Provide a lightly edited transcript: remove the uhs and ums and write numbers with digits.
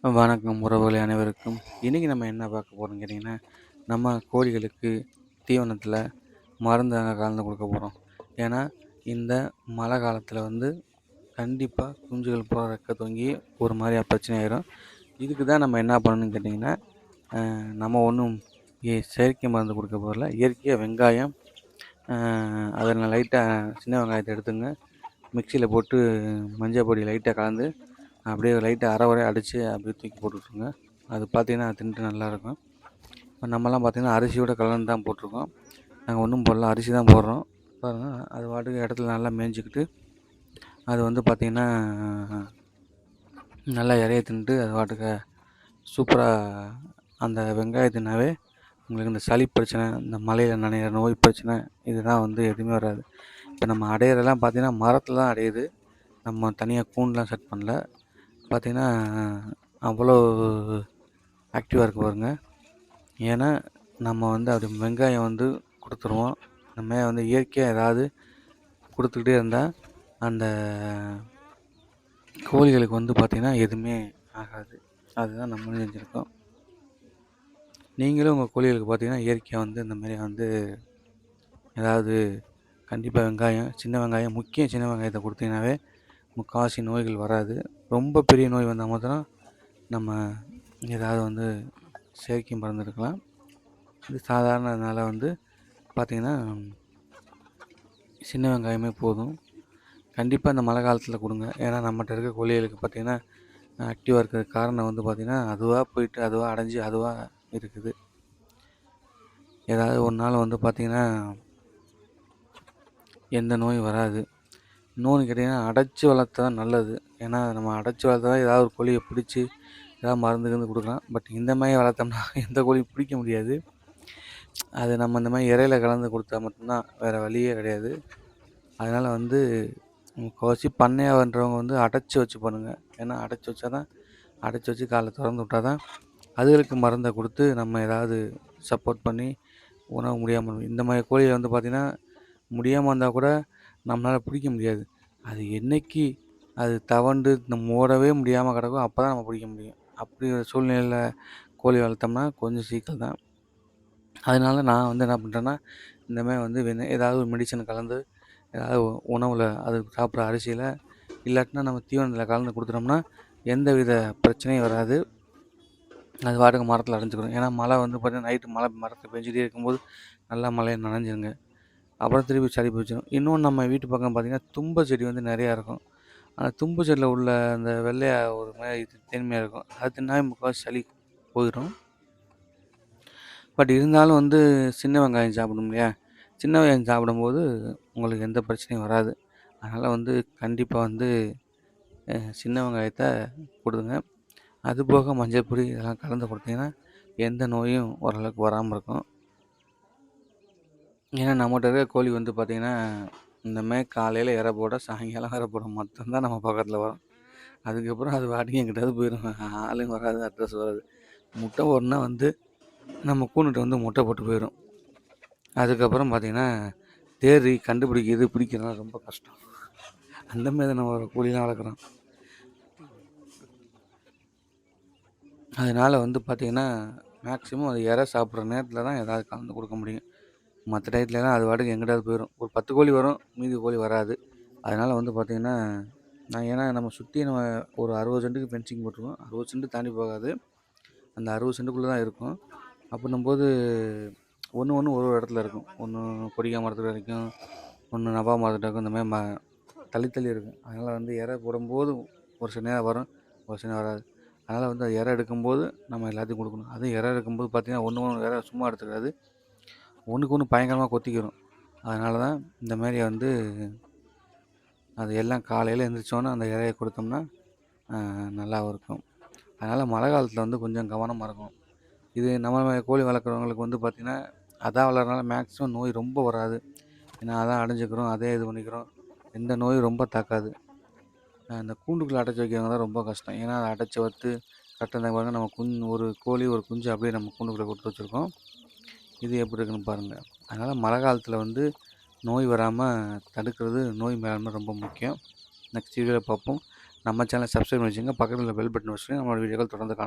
வணக்கம் உறவுகளே அனைவருக்கும். இன்னைக்கு நம்ம என்ன பார்க்க போறோம்னு கேட்டிங்கன்னா, நம்ம கோழிகளுக்கு தீவனத்தில மருந்து தாங்க கலந்து கொடுக்க போறோம். ஏன்னா, இந்த மழை காலத்தில வந்து கண்டிப்பா குஞ்சுகள் பூரா ரெக்க தொங்கி ஒரு மாரியா பிரச்சனை ஆயிரும். இதுக்கு தான் நம்ம என்ன பண்ணணும்னு கேட்டிங்கன்னா, நம்ம ஒண்ணும் செயற்கை மருந்து கொடுக்க போறதில்ல. இயற்கையா வெங்காயம், அதில லைட்டா சின்ன வெங்காயத்த எடுத்துங்க. மிக்ஸியில போட்டு மஞ்சள் பொடி லைட்டா கலந்து அப்படியே லைட்டா அரை குறையா அடித்து அப்படியே தூக்கி போட்டு விட்ருங்க. அது பார்த்தீங்கன்னா அது தின்ட்டு நல்லாயிருக்கும். இப்போ நம்மலாம் பார்த்தீங்கன்னா அரிசியோட கலந்து தான் போட்டிருக்கோம். நாங்கள் ஒன்றும் போடல, அரிசி தான் போடுறோம். பாருங்கள், அது பாட்டுக்கு இடத்துல நல்லா மேய்ஞ்சிக்கிட்டு அது வந்து பார்த்திங்கன்னா நல்லா இலைய தின்ட்டு அது பாட்டுக்கு சூப்பராக அந்த வெங்காயத்தினாவே உங்களுக்கு இந்த சளி பிரச்சனை, இந்த மழையில் நனையிற நோய் பிரச்சனை இதுதான் வந்து எதுவுமே வராது. இப்போ நம்ம அடையிறதெல்லாம் பார்த்திங்கன்னா மரத்தில் தான் அடையுது. நம்ம தனியாக கூண்டுலாம் செட் பண்ணல. பார்த்திங்கன்னா அவ்வளோ ஆக்டிவாக இருக்குது பாருங்க. ஏன்னா நம்ம வந்து அப்படி வெங்காயம் வந்து கொடுத்துருவோம். நம்ம வந்து இயற்கையாக ஏதாவது கொடுத்துக்கிட்டே இருந்தால் அந்த கோழிகளுக்கு வந்து பார்த்திங்கன்னா எதுவுமே ஆகாது. அதுதான் நம்மளும் செஞ்சுருக்கோம். நீங்களும் உங்கள் கோழிகளுக்கு பார்த்திங்கன்னா இயற்கையாக வந்து இந்த மாதிரி வந்து ஏதாவது கண்டிப்பாக வெங்காயம், சின்ன வெங்காயம், முக்கியம் சின்ன வெங்காயத்தை கொடுத்தீங்கன்னாவே முக்கால்வாசி நோய்கள் வராது. ரொம்ப பெரிய நோய் வந்தால் மாத்திரம் நம்ம ஏதாவது வந்து செயற்கை மருந்து எடுக்கலாம். இது சாதாரண வந்து பார்த்திங்கன்னா சின்ன வெங்காயமே போதும். கண்டிப்பாக இந்த மழை காலத்தில் கொடுங்க. ஏன்னா நம்மகிட்ட இருக்க கோழிகளுக்கு பார்த்திங்கன்னா ஆக்டிவாக இருக்கிறதுக்கு காரணம் வந்து பார்த்திங்கன்னா அதுவாக போயிட்டு அதுவாக அடைஞ்சி அதுவாக இருக்குது. ஏதாவது ஒரு நாள் வந்து பார்த்திங்கன்னா எந்த நோயும் வராது. இன்னொன்று கேட்டிங்கன்னா அடைச்சி வளர்த்தா தான் நல்லது. ஏன்னா நம்ம அடைச்சி வளர்த்தா தான் ஏதாவது ஒரு கோழியை பிடிச்சி ஏதாவது மருந்து கிருந்து கொடுக்கலாம். பட் இந்த மாதிரி வளர்த்தோம்னா எந்த கோழியும் பிடிக்க முடியாது. அது நம்ம இந்த மாதிரி இறையில கலந்து கொடுத்தா மட்டும்தான், வேறு வழியே கிடையாது. அதனால் வந்து முக்கால்வாசி பண்ணையாக பண்ணுறவங்க வந்து அடைச்சி வச்சு பண்ணுங்கள். ஏன்னா அடைச்சி வச்சா தான், அடைச்சி வச்சு காலைல திறந்து விட்டா தான் அதுகளுக்கு மருந்தை கொடுத்து நம்ம ஏதாவது சப்போர்ட் பண்ணி உணவு முடியாமல் இந்த மாதிரி கோழியை வந்து பார்த்திங்கன்னா முடியாமல் இருந்தால் கூட நம்மளால் பிடிக்க முடியாது. அது என்னைக்கு அது தவண்டு நம்ம ஓடவே முடியாமல் கிடக்கும் அப்போ தான் நம்ம பிடிக்க முடியும். அப்படி ஒரு சூழ்நிலையில் கோழி வளர்த்தோம்னா கொஞ்சம் சிக்கல் தான். அதனால நான் வந்து என்ன பண்ணுறேன்னா, இந்த மாதிரி வந்து ஏதாவது ஒரு மெடிசன் கலந்து ஏதாவது உணவில் அது சாப்பிட்ற அரிசியில் இல்லாட்டினா நம்ம தீவனத்தில் கலந்து கொடுத்துட்டோம்னா எந்தவித பிரச்சனையும் வராது. அது பாட்டுக்கு மரத்தில் அடைஞ்சிக்கிறோம். ஏன்னா மழை வந்து பார்த்திங்கன்னா நைட்டு மழை மரத்தில் பெஞ்சிட்டே இருக்கும்போது நல்லா மழையை நனைஞ்சிருங்க. அப்புறம் திருப்பி சளி பிடிச்சிடும். இன்னொன்று நம்ம வீட்டு பக்கம் பார்த்திங்கன்னா தும்பை செடி வந்து நிறையா இருக்கும். அந்த தும்பு செடியில் உள்ள அந்த வெள்ளையா ஒரு மாதிரி தேன்மையாக இருக்கும். அது தின்னாவே முக்கால்வாசி சளி போயிடும். பட் இருந்தாலும் வந்து சின்ன வெங்காயம் சாப்பிடணும் இல்லையா? சின்ன வெங்காயம் சாப்பிடும்போது உங்களுக்கு எந்த பிரச்சனையும் வராது. அதனால் வந்து கண்டிப்பாக வந்து சின்ன வெங்காயத்தை கொடுங்க. அதுபோக மஞ்சள் பொடி இதெல்லாம் கலந்து கொடுத்தீங்கன்னா எந்த நோயும் ஓரளவுக்கு வராமல் இருக்கும். ஏன்னா நம்மகிட்ட இருக்க கோழி வந்து பார்த்திங்கன்னா இந்தமாதிரி காலையில் இரை போட சாயங்காலம் இரை போட மட்டும்தான் நம்ம பக்கத்தில் வரும். அதுக்கப்புறம் அது பாட்டுக்கு எங்கிட்டாவது போயிடும். ஆளும் வராது, அட்ரஸ் வராது. முட்டை போடணுன்னா வந்து நம்ம கூண்டுகிட்ட வந்து முட்டை போட்டு போயிடும். அதுக்கப்புறம் பார்த்திங்கன்னா தேடி கண்டுபிடிக்கிறது பிடிக்கிறதுலாம் ரொம்ப கஷ்டம். அந்தமாரி தான் நம்ம கோழிலாம் வளர்க்குறோம். அதனால் வந்து பார்த்திங்கன்னா மேக்ஸிமம் அது இரை சாப்பிட்ற நேரத்தில் தான் ஏதாவது கலந்து கொடுக்க முடியும். மற்ற டயத்துலலாம் அது பாட்டுக்கு எங்கிட்டாவது போயிடும். ஒரு 10 கோழி வரும், மீதி கோழி வராது. அதனால் வந்து பார்த்திங்கன்னா ஏன்னா நம்ம சுற்றி நம்ம ஒரு 60 சென்ட்டுக்கு ஃபென்சிங் போட்டிருக்கோம். 60 சென்ட்டு தாண்டி போகாது. அந்த 60 சென்ட்டுக்குள்ளே தான் இருக்கும். அப்படின்னும்போது ஒன்று ஒரு இடத்துல இருக்கும். ஒன்று கொடிக்கா மரத்துக்கிட்ட இருக்கும், ஒன்று நவா மரத்துக்கிட்ட இருக்கும். இந்த மாதிரி தள்ளி இருக்கும். அதனால் வந்து இரை போடும்போது ஒரு சில நேரம் வரும், ஒரு சில நேரம் வராது. அதனால் வந்து அது இரை எடுக்கும்போது நம்ம எல்லாத்தையும் கொடுக்கணும். அதுவும் இரை எடுக்கும்போது பார்த்திங்கன்னா ஒன்று இரை சும்மா எடுத்துக்காது, ஒன்றுக்கு ஒன்று பயங்கரமாக கொத்திக்கிறோம். அதனால தான் இந்த மாதிரி வந்து அது எல்லாம் காலையில் எழுந்திரிச்சோன்னே அந்த இலைய கொடுத்தோம்னா நல்லாவும் இருக்கும். அதனால் மழை காலத்தில் வந்து கொஞ்சம் கவனமாக இருக்கணும். இது நம்ம கோழி வளர்க்குறவங்களுக்கு வந்து பார்த்திங்கன்னா அதான் வளர்றதுனால மேக்ஸிமம் நோய் ரொம்ப வராது. ஏன்னா அதான் அடைஞ்சிக்கிறோம், அதே இது பண்ணிக்கிறோம், எந்த நோயும் ரொம்ப தாக்காது. இந்த கூண்டுக்குள்ளே அடைச்சி வைக்கிறவங்க தான் ரொம்ப கஷ்டம். ஏன்னா அதை அடைச்சி வளர்த்து கரெக்டாக பாருங்கள், நம்ம ஒரு கோழி ஒரு குஞ்சு அப்படியே நம்ம கூண்டுக்குள்ளே கொடுத்து வச்சுருக்கோம். இது எப்படி இருக்குன்னு பாருங்கள். அதனால் மழை காலத்தில் வந்து நோய் வராமல் தடுக்கிறது, நோய் மேலாண்மை ரொம்ப முக்கியம். நெக்ஸ்ட் வீடியோவில் பார்ப்போம். நம்ம சேனலை சப்ஸ்கிரைப் பண்ணி வச்சுங்க. பக்கத்தில் பெல் பட்டன் வச்சுட்டு நம்மளோட வீடியோக்கள் தொடர்ந்து காணலாம்.